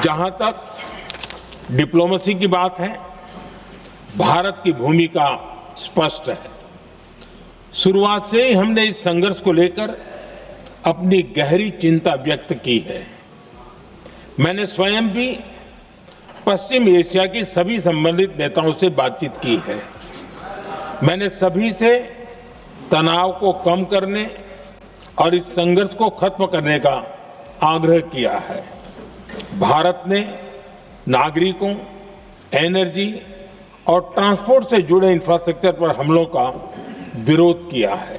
जहां तक डिप्लोमेसी की बात है, भारत की भूमिका स्पष्ट है। शुरुआत से ही हमने इस संघर्ष को लेकर अपनी गहरी चिंता व्यक्त की है। मैंने स्वयं भी पश्चिम एशिया की सभी संबंधित नेताओं से बातचीत की है। मैंने सभी से तनाव को कम करने और इस संघर्ष को खत्म करने का आग्रह किया है। भारत ने नागरिकों, एनर्जी और ट्रांसपोर्ट से जुड़े इंफ्रास्ट्रक्चर पर हमलों का विरोध किया है।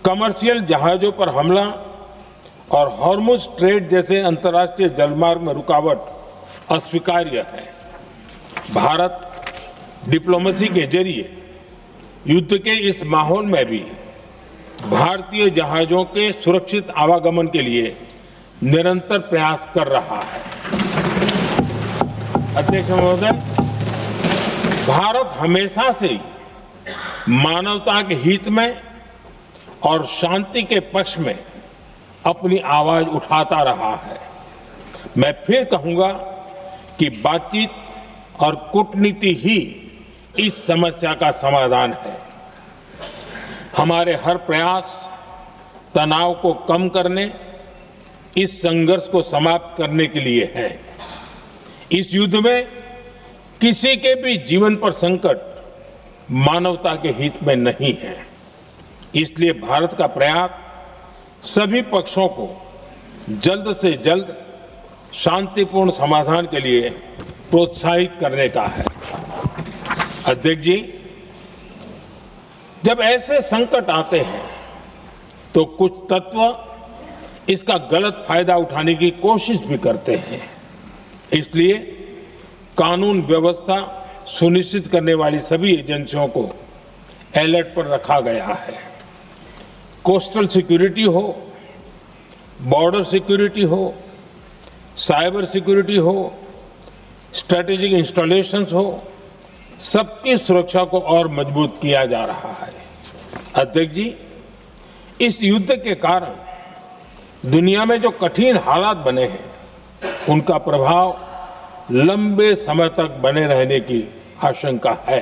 कमर्शियल जहाजों पर हमला और हॉर्मुज स्ट्रेट जैसे अंतर्राष्ट्रीय जलमार्ग में रुकावट अस्वीकार्य है। भारत डिप्लोमेसी के जरिए युद्ध के इस माहौल में भी भारतीय जहाजों के सुरक्षित आवागमन के लिए निरंतर प्रयास कर रहा है। अध्यक्ष महोदय, भारत हमेशा से ही मानवता के हित में और शांति के पक्ष में अपनी आवाज उठाता रहा है। मैं फिर कहूंगा कि बातचीत और कूटनीति ही इस समस्या का समाधान है। हमारे हर प्रयास तनाव को कम करने, इस संघर्ष को समाप्त करने के लिए है। इस युद्ध में किसी के भी जीवन पर संकट मानवता के हित में नहीं है। इसलिए भारत का प्रयास सभी पक्षों को जल्द से जल्द शांतिपूर्ण समाधान के लिए प्रोत्साहित करने का है। अध्यक्ष जी, जब ऐसे संकट आते हैं तो कुछ तत्व इसका गलत फायदा उठाने की कोशिश भी करते हैं। इसलिए कानून व्यवस्था सुनिश्चित करने वाली सभी एजेंसियों को अलर्ट पर रखा गया है। कोस्टल सिक्योरिटी हो, बॉर्डर सिक्योरिटी हो, साइबर सिक्योरिटी हो, स्ट्रेटेजिक इंस्टॉलेशंस हो, सबकी सुरक्षा को और मजबूत किया जा रहा है। अध्यक्ष जी, इस युद्ध के कारण दुनिया में जो कठिन हालात बने हैं, उनका प्रभाव लंबे समय तक बने रहने की आशंका है।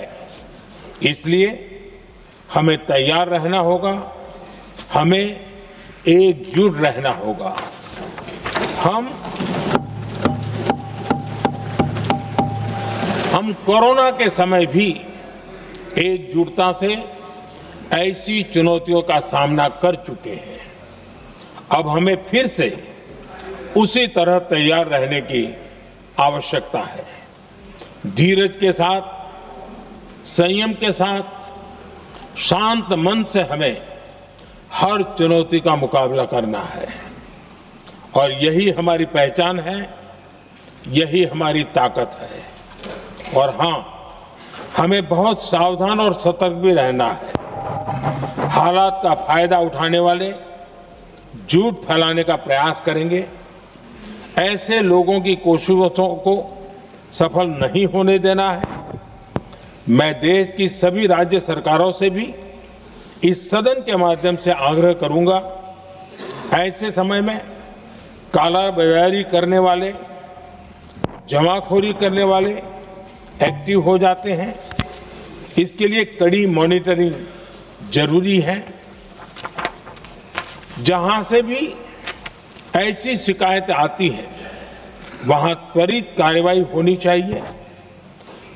इसलिए हमें तैयार रहना होगा, हमें एकजुट रहना होगा। हम कोरोना के समय भी एकजुटता से ऐसी चुनौतियों का सामना कर चुके हैं। अब हमें फिर से उसी तरह तैयार रहने की आवश्यकता है। धीरज के साथ, संयम के साथ, शांत मन से हमें हर चुनौती का मुकाबला करना है और यही हमारी पहचान है, यही हमारी ताकत है। और हां, हमें बहुत सावधान और सतर्क भी रहना है। हालात का फायदा उठाने वाले झूठ फैलाने का प्रयास करेंगे। ऐसे लोगों की कोशिशों को सफल नहीं होने देना है। मैं देश की सभी राज्य सरकारों से भी इस सदन के माध्यम से आग्रह करूंगा, ऐसे समय में कालाबाजारी करने वाले, जमाखोरी करने वाले एक्टिव हो जाते हैं। इसके लिए कड़ी मॉनिटरिंग जरूरी है। जहां से भी ऐसी शिकायतें आती हैं, वहां त्वरित कार्रवाई होनी चाहिए।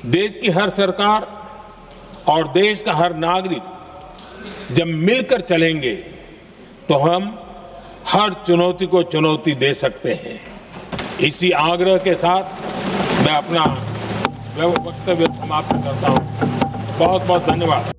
देश की हर सरकार और देश का हर नागरिक जब मिलकर चलेंगे तो हम हर चुनौती को चुनौती दे सकते हैं। इसी आग्रह के साथ मैं अपना वक्तव्य समाप्त करता हूं। बहुत बहुत धन्यवाद।